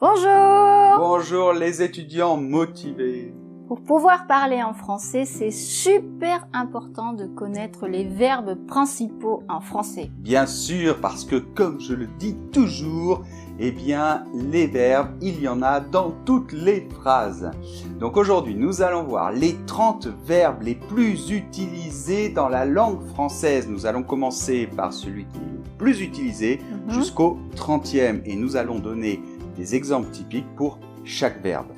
Bonjour! Bonjour les étudiants motivés. Pour pouvoir parler en français, c'est super important de connaître les verbes principaux en français. Bien sûr, parce que comme je le dis toujours, les verbes, il y en a dans toutes les phrases. Donc aujourd'hui, nous allons voir les 30 verbes les plus utilisés dans la langue française. Nous allons commencer par celui qui est le plus utilisé jusqu'au 30e et nous allons donner des exemples typiques pour chaque verbe.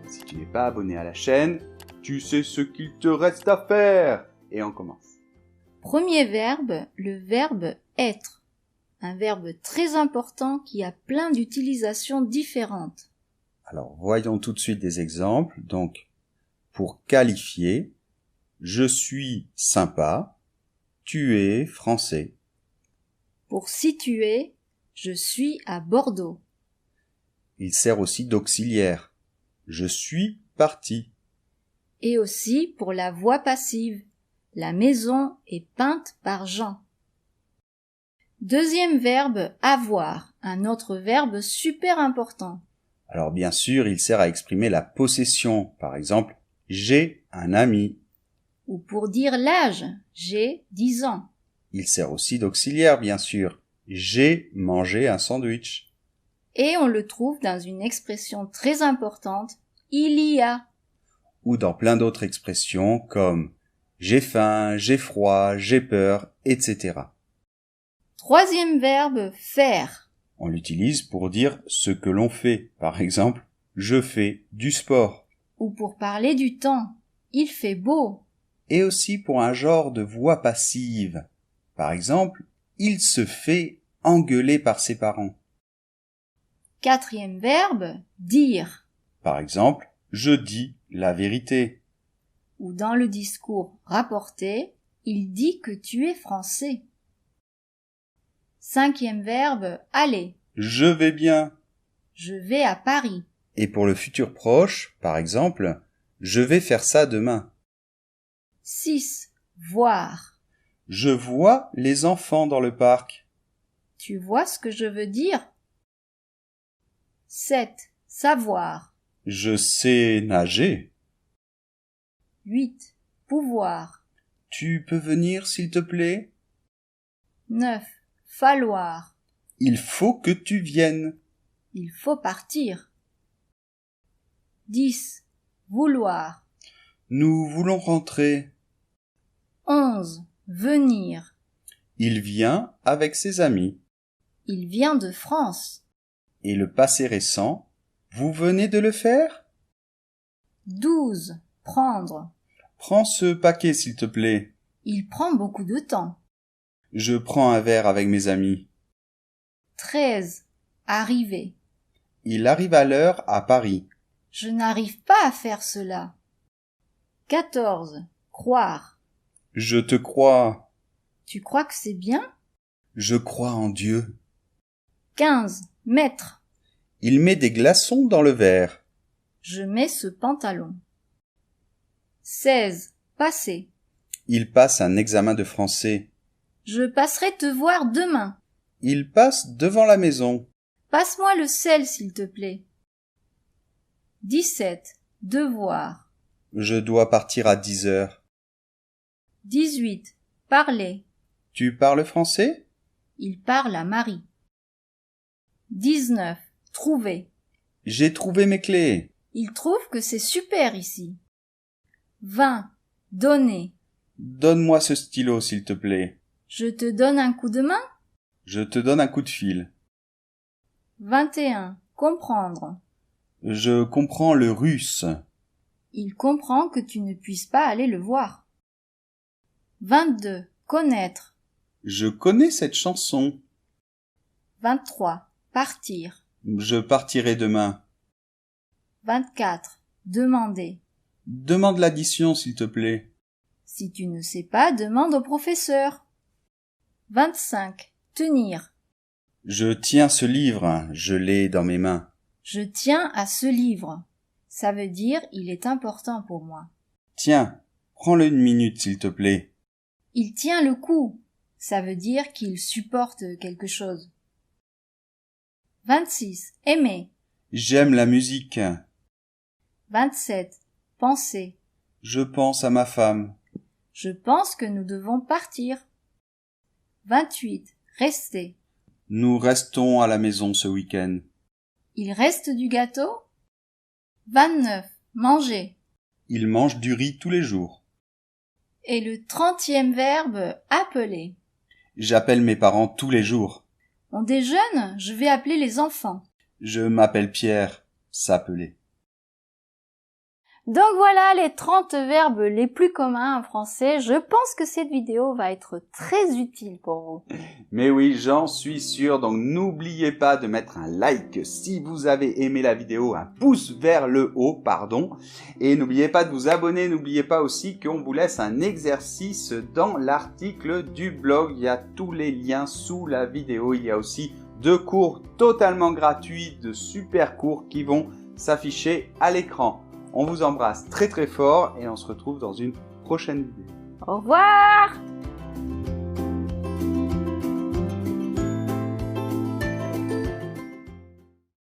Si tu n'es pas abonné à la chaîne, tu sais ce qu'il te reste à faire. Et on commence. Premier verbe, le verbe être. Un verbe très important qui a plein d'utilisations différentes. Alors, voyons tout de suite des exemples. Donc, pour qualifier, je suis sympa, tu es français. Pour situer, je suis à Bordeaux. Il sert aussi d'auxiliaire. Je suis parti. Et aussi pour la voix passive. La maison est peinte par Jean. Deuxième verbe, avoir. Un autre verbe super important. Alors bien sûr, il sert à exprimer la possession. Par exemple, j'ai un ami. Ou pour dire l'âge. J'ai 10 ans. Il sert aussi d'auxiliaire, bien sûr. J'ai mangé un sandwich. Et on le trouve dans une expression très importante. Il y a. Ou dans plein d'autres expressions comme j'ai faim, j'ai froid, j'ai peur, etc. Troisième verbe, faire. On l'utilise pour dire ce que l'on fait. Par exemple, je fais du sport. Ou pour parler du temps. Il fait beau. Et aussi pour un genre de voix passive. Par exemple, il se fait engueuler par ses parents. Quatrième verbe, dire. Par exemple, je dis la vérité. Ou dans le discours rapporté, il dit que tu es français. Cinquième verbe, aller. Je vais bien. Je vais à Paris. Et pour le futur proche, par exemple, je vais faire ça demain. 6. Voir. Je vois les enfants dans le parc. Tu vois ce que je veux dire? 7. Savoir. Je sais nager. 8. Pouvoir. Tu peux venir, s'il te plaît? 9. Falloir. Il faut que tu viennes. Il faut partir. 10. Vouloir. Nous voulons rentrer. 11. Venir. Il vient avec ses amis. Il vient de France. Et le passé récent, vous venez de le faire? 12. Prendre. Prends ce paquet, s'il te plaît. Il prend beaucoup de temps. Je prends un verre avec mes amis. 13. Arriver. Il arrive à l'heure à Paris. Je n'arrive pas à faire cela. 14. Croire. Je te crois. Tu crois que c'est bien? Je crois en Dieu. 15. Mettre. Il met des glaçons dans le verre. Je mets ce pantalon. 16. Passer. Il passe un examen de français. Je passerai te voir demain. Il passe devant la maison. Passe-moi le sel, s'il te plaît. 17. Devoir. Je dois partir à 10 heures. 18. Parler. Tu parles français? Il parle à Marie. 19. Trouver. J'ai trouvé mes clés. Il trouve que c'est super ici. 20. Donner. Donne-moi ce stylo, s'il te plaît. Je te donne un coup de main? Je te donne un coup de fil. 21. Comprendre. Je comprends le russe. Il comprend que tu ne puisses pas aller le voir. 22. Connaître. Je connais cette chanson. 23. Partir. Je partirai demain. 24. Demander. Demande l'addition, s'il te plaît. Si tu ne sais pas, demande au professeur. 25. Tenir. Je tiens ce livre, je l'ai dans mes mains. Je tiens à ce livre. Ça veut dire il est important pour moi. Tiens, prends-le une minute, s'il te plaît. Il tient le coup. Ça veut dire qu'il supporte quelque chose. 26. Aimer. J'aime la musique. 27. Penser. Je pense à ma femme. Je pense que nous devons partir. 28. Rester. Nous restons à la maison ce week-end. Il reste du gâteau? 29. Manger. Il mange du riz tous les jours. Et le 30e verbe, appeler. J'appelle mes parents tous les jours. On déjeune, je vais appeler les enfants. Je m'appelle Pierre, s'appeler. Donc voilà les 30 verbes les plus communs en français. Je pense que cette vidéo va être très utile pour vous. Mais oui, j'en suis sûr. Donc n'oubliez pas de mettre un like si vous avez aimé la vidéo, un pouce vers le haut, Et n'oubliez pas de vous abonner. N'oubliez pas aussi qu'on vous laisse un exercice dans l'article du blog. Il y a tous les liens sous la vidéo. Il y a aussi 2 cours totalement gratuits, de super cours qui vont s'afficher à l'écran. On vous embrasse très très fort et on se retrouve dans une prochaine vidéo. Au revoir!